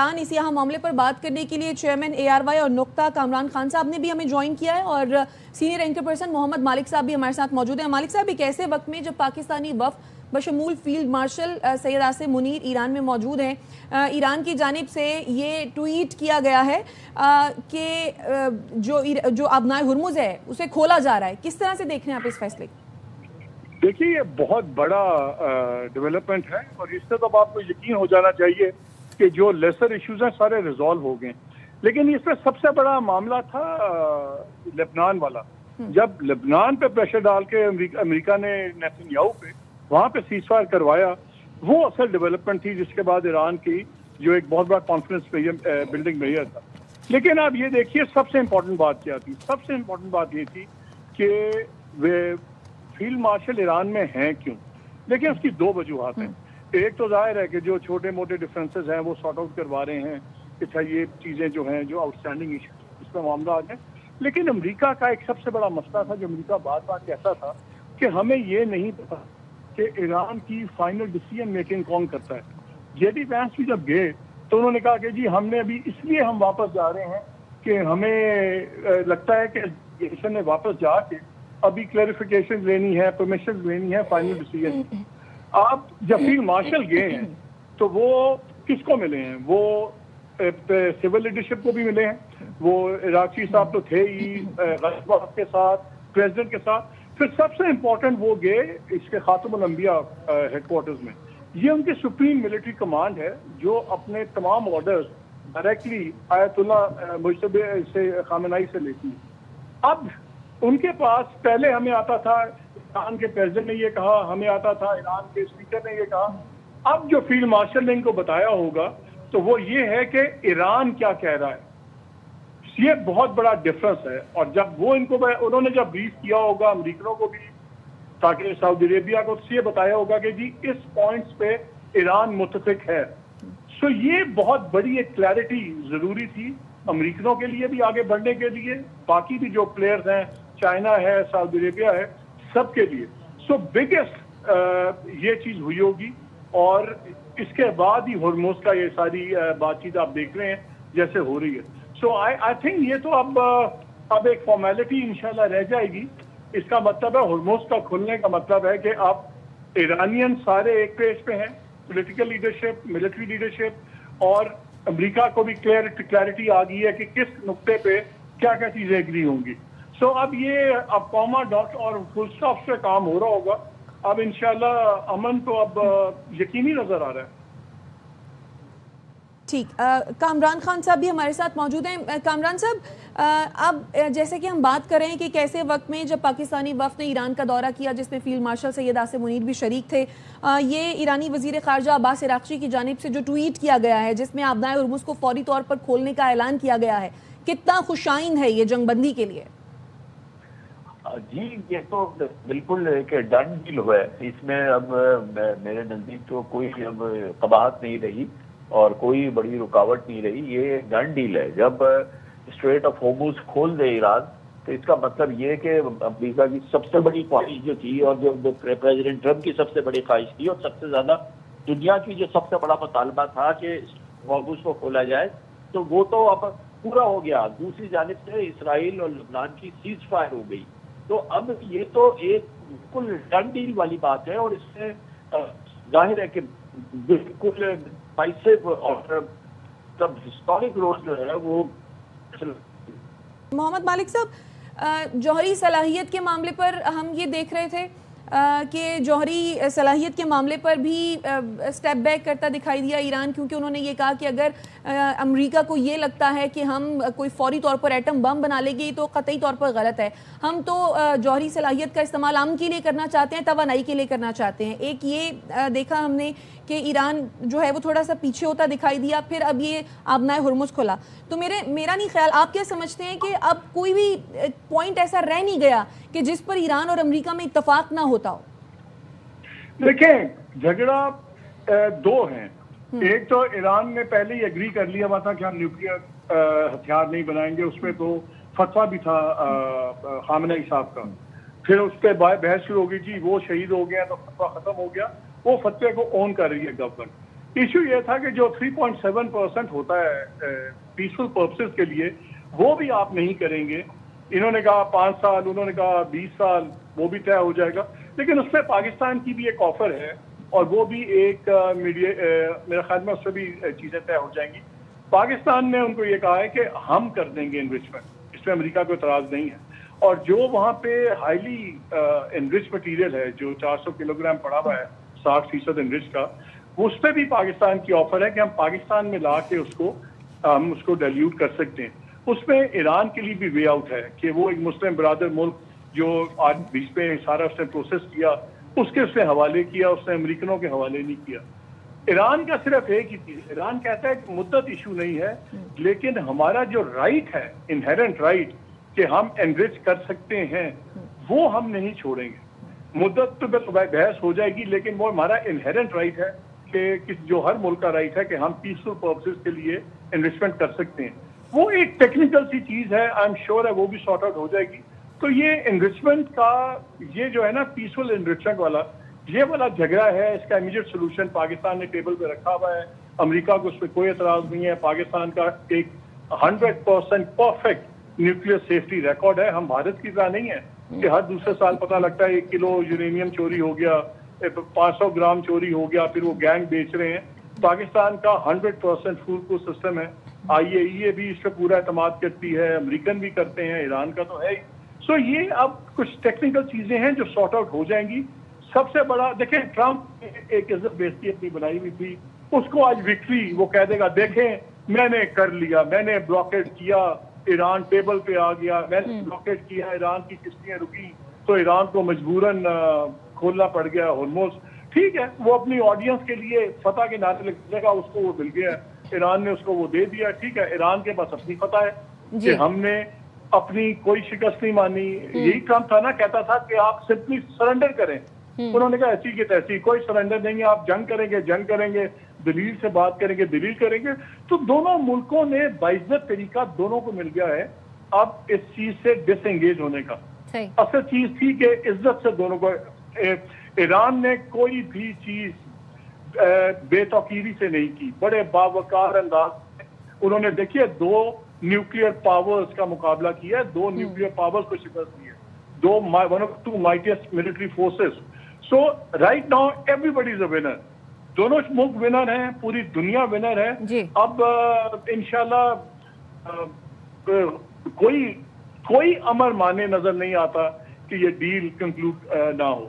Iran इस यहाँ मामले पर बात करने के लिए चेयरमैन ARY और नुक्ता कामरान खान साहब ने भी हमें ज्वाइन किया है और सीनियर एंकर पर्सन मोहम्मद मालिक साहब भी हमारे साथ मौजूद हैं। मालिक साहब, एक ऐसे वक्त में जब पाकिस्तानी वफ़द बशमूल field marshal Syed Asim Munir Iran में मौजूद हैं, ईरान की जानिब से ये ट्वीट किया गया है कि जो आबनाए हुर्मुज़ है उसे खोला जा रहा है, किस तरह से देख रहे हैं आप इस फैसले को? देखिए, ये बहुत बड़ा डेवलपमेंट है और इससे तो आपको यकीन हो जाना चाहिए कि जो लेसर इश्यूज हैं सारे रिजॉल्व हो गए। लेकिन इसमें सबसे बड़ा मामला था लेबनान वाला। जब लेबनान पे प्रेशर डाल के अमेरिका ने नेतन्याहू पे वहाँ पे सीजफायर करवाया, वो असल डेवलपमेंट थी जिसके बाद ईरान की जो एक बहुत बड़ा कॉन्फिडेंस बिल्डिंग मेजर था। लेकिन आप ये देखिए, सबसे इम्पोर्टेंट बात क्या थी? सबसे इम्पोर्टेंट बात ये थी कि वे फील्ड मार्शल ईरान में हैं क्यों? देखिए, उसकी दो वजूहात हैं। एक तो जाहिर है कि जो छोटे मोटे डिफरेंसेस हैं वो सॉर्ट आउट करवा रहे हैं कि अच्छा ये चीज़ें जो हैं जो आउटस्टैंडिंग इशू इसमें मामला आ जाए। लेकिन अमेरिका का एक सबसे बड़ा मसला था जो अमेरिका बार बार कहता था कि हमें ये नहीं पता कि ईरान की फाइनल डिसीजन मेकिंग कौन करता है। जेडी वैंस भी जब गए तो उन्होंने कहा कि जी हमने अभी इसलिए हम वापस जा रहे हैं कि हमें लगता है कि एडमिनिस्ट्रेशन ने वापस जाके अभी क्लैरिफिकेशन लेनी है, परमिशन लेनी है फाइनल डिसीजन। आप जब फील्ड मार्शल गए हैं तो वो किसको मिले हैं? वो सिविल लीडरशिप को भी मिले हैं, वो इराकी साहब तो थे ही, गजबात के साथ, प्रेसिडेंट के साथ। फिर सबसे इम्पोर्टेंट वो गए इसके खातमुल अंबिया हेडक्वार्टर्स में। ये उनके सुप्रीम मिलिट्री कमांड है जो अपने तमाम ऑर्डर्स डायरेक्टली आयतुल्लाह मुजतबी से खामेनेई से लेती है। अब उनके पास पहले हमें आता था ईरान के प्रेसिडेंट ने ये कहा, हमें आता था ईरान के स्पीकर ने ये कहा। अब जो फील्ड मार्शल ने इनको बताया होगा तो वो ये है कि ईरान क्या कह रहा है। ये बहुत बड़ा डिफरेंस है। और जब वो इनको उन्होंने जब ब्रीफ किया होगा अमेरिकनों को भी, ताकि सऊदी अरेबिया को ये बताया होगा कि जी इस पॉइंट्स पे ईरान मुत्तफिक है। सो ये बहुत बड़ी एक क्लैरिटी जरूरी थी अमेरिकनों के लिए भी आगे बढ़ने के लिए, बाकी भी जो प्लेयर्स हैं, चाइना है, सऊदी अरेबिया है, सबके लिए। सो बिगेस्ट ये चीज हुई होगी और इसके बाद ही हुर्मुज़ का ये सारी बातचीत आप देख रहे हैं जैसे हो रही है। सो आई थिंक ये तो अब एक फॉर्मेलिटी इंशाल्लाह रह जाएगी। इसका मतलब है हुर्मुज़ का खुलने का मतलब है कि अब ईरानियन सारे एक पेज पे हैं, पॉलिटिकल लीडरशिप, मिलिट्री लीडरशिप, और अमेरिका को भी क्लैरिटी आ गई है कि किस नुक्ते पे क्या क्या चीजें एग्री होंगी। सो अब ये अब कॉमा डॉट और फुल स्टॉप से काम हो रहा होगा। अब इंशाल्लाह अमन तो अब यकीनी नजर आ रहा है। ठीक, कामरान खान साहब भी हमारे साथ मौजूद हैं। कामरान साहब, अब जैसे कि हम बात कर रहे हैं कि कैसे वक्त में जब पाकिस्तानी वफ़द ने ईरान का दौरा किया जिसमें फील्ड मार्शल सैयद आसिम मुनीर भी शरीक थे, ये ईरानी वज़ीर ख़ारजा अब्बास अराग़ची की जानिब से जो ट्वीट किया गया है जिसमें आबनाए हुर्मुज़ को फौरी तौर पर खोलने का ऐलान किया गया है, कितना खुशाइन है ये जंगबंदी के लिए? जी, ये तो बिल्कुल एक डन डील हुआ है। इसमें अब मेरे नज़दीक तो कोई अब कबाहत नहीं रही और कोई बड़ी रुकावट नहीं रही। ये डन डील है। जब स्ट्रेट ऑफ होर्मुज़ खोल दे ईरान तो इसका मतलब ये कि अमेरिका की सबसे बड़ी ख्वाहिश जो थी और जो प्रेसिडेंट ट्रम्प की सबसे बड़ी ख्वाहिश थी और सबसे ज़्यादा दुनिया की जो सबसे बड़ा मुतालबा था कि होर्मुज़ को खोला जाए, तो वो तो अब पूरा हो गया। दूसरी जानिब से इसराइल और लबनान की सीज फायर हो गई। तो अब ये तो एक बिल्कुल डन डील वाली बात है और इसमें जाहिर है कि बिल्कुल पैसे और तब हिस्टोरिक रोल जो है वो। मोहम्मद मालिक साहब, जौहरी सलाहियत के मामले पर हम ये देख रहे थे कि जौहरी सलाहियत के मामले पर भी स्टेप बैक करता दिखाई दिया ईरान, क्योंकि उन्होंने ये कहा कि अगर अमेरिका को ये लगता है कि हम कोई फौरी तौर पर एटम बम बना लेंगे तो कतई तौर पर गलत है। हम तो जौहरी सलाहियत का इस्तेमाल अमन के लिए करना चाहते हैं, तवानाई के लिए करना चाहते हैं। एक ये देखा हमने कि ईरान जो है वो थोड़ा सा पीछे होता दिखाई दिया, फिर अब ये आबनाए हुर्मुज़ खुला। तो मेरा नहीं ख्याल, आप क्या समझते हैं कि अब कोई भी पॉइंट ऐसा रह नहीं गया कि जिस पर ईरान और अमेरिका में इत्तफाक ना होता हो? देखें, झगड़ा दो हैं। एक तो ईरान ने पहले ही एग्री कर लिया हुआ था कि हम न्यूक्लियर हथियार नहीं बनाएंगे, उसमें तो फतवा भी था खामेनेई साहब का। फिर उस पर बहस शुरू हो गई, जी वो शहीद हो गया तो फतवा खत्म हो गया। वो फतवे को ऑन कर रही है गवर्नमेंट। ایشو یہ تھا کہ جو 3.7% ہوتا ہے پیسفل پرپسز کے لیے وہ بھی آپ نہیں کریں گے. انہوں نے کہا 5 سال, انہوں نے کہا 20 سال, وہ بھی طے ہو جائے گا. لیکن اس میں پاکستان کی بھی ایک آفر ہے اور وہ بھی ایک میرے خیال میں اس سے بھی چیزیں طے ہو جائیں گی. پاکستان نے ان کو یہ کہا ہے کہ ہم کر دیں گے انریچمنٹ, اس میں امریکہ کو اعتراض نہیں ہے. اور جو وہاں پہ ہائیلی انرچ مٹیریل ہے جو 400 کلو گرام پڑا ہوا ہے 60% انرچ کا, اس پہ بھی پاکستان کی آفر ہے کہ ہم پاکستان میں لا کے ہم اس کو ڈیلیوٹ کر سکتے ہیں. اس میں ایران کے لیے بھی وے آؤٹ ہے کہ وہ ایک مسلم برادر ملک جو آج بیچ پہ سارا اس نے پروسیس کیا, اس کے اس نے حوالے کیا, اس نے امریکنوں کے حوالے نہیں کیا. ایران کا صرف ایک ہی چیز, ایران کہتا ہے کہ مدت ایشو نہیں ہے, لیکن ہمارا جو رائٹ ہے, انہیرنٹ رائٹ کہ ہم انرچ کر سکتے ہیں, وہ ہم نہیں چھوڑیں گے. مدت تو بحث ہو جائے گی, لیکن وہ ہمارا انہیرنٹ رائٹ ہے کہ جو ہر ملک کا رائٹ ہے کہ ہم پیسفل پرپسز کے لیے انویسٹمنٹ کر سکتے ہیں. وہ ایک ٹیکنیکل سی چیز ہے, آئی ایم شیور ہے وہ بھی سارٹ آؤٹ ہو جائے گی. تو یہ انرچمنٹ کا یہ جو ہے نا پیسفل انرچمنٹ والا, یہ والا جھگڑا ہے, اس کا امیڈیٹ سولوشن پاکستان نے ٹیبل پہ رکھا ہوا ہے. امریکہ کو اس پہ کوئی اعتراض نہیں ہے. پاکستان کا ایک 100% پرفیکٹ نیوکلیئر سیفٹی ریکارڈ ہے. ہم بھارت کی طرح نہیں ہے کہ ہر دوسرے سال پتہ لگتا ہے 1 کلو یورینیم چوری ہو گیا, 500 گرام چوری ہو گیا, پھر وہ گینگ بیچ رہے ہیں. پاکستان کا 100% فول پروف سسٹم ہے. IAEA بھی اس پہ پورا اعتماد کرتی ہے, امریکن بھی کرتے ہیں, ایران کا تو ہے ہی. سو یہ اب کچھ ٹیکنیکل چیزیں ہیں جو سارٹ آؤٹ ہو جائیں گی. سب سے بڑا دیکھیں, ٹرمپ ایک عزت بیزتی اپنی بنائی ہوئی تھی, اس کو آج وکٹری وہ کہہ دے گا دیکھیں میں نے کر لیا, میں نے بلاکیٹ کیا, ایران ٹیبل پہ آ گیا, میں نے بلاکیٹ کیا, ایران کی کشتیاں رکی تو ایران کو مجبوراً کھولنا پڑ گیا ہرمز. ٹھیک ہے, وہ اپنی آڈینس کے لیے فتح کے نعرے لگنے کا اس کو وہ مل گیا, ایران نے اس کو وہ دے دیا. ٹھیک ہے, ایران کے پاس اپنی فتح ہے کہ ہم نے اپنی کوئی شکست نہیں مانی. یہی ٹرمپ تھا نا, کہتا تھا کہ آپ سمپلی سرنڈر کریں. انہوں نے کہا ایسی کی تیسی, کوئی سرنڈر نہیں ہے, آپ جنگ کریں گے, دلیل سے بات کریں گے, دلیل کریں گے. تو دونوں ملکوں نے باعزت طریقہ دونوں کو مل گیا ہے اب اس چیز سے ڈس انگیج ہونے کا. اصل چیز تھی کہ عزت سے دونوں کو, ایران نے کوئی بھی چیز بے توقیری سے نہیں کی, بڑے باوقار انداز سے انہوں نے دیکھیے 2 نیوکلیئر پاورز کا مقابلہ کیا ہے, 2 نیوکلیئر پاورز کو شکست دی ہے, 2 mightiest military forces. So right now everybody is a winner. دونوں ملک ونر ہیں, پوری دنیا ونر ہے. اب انشاءاللہ کوئی امر مانے نظر نہیں آتا کہ یہ ڈیل کنکلوڈ نہ ہو.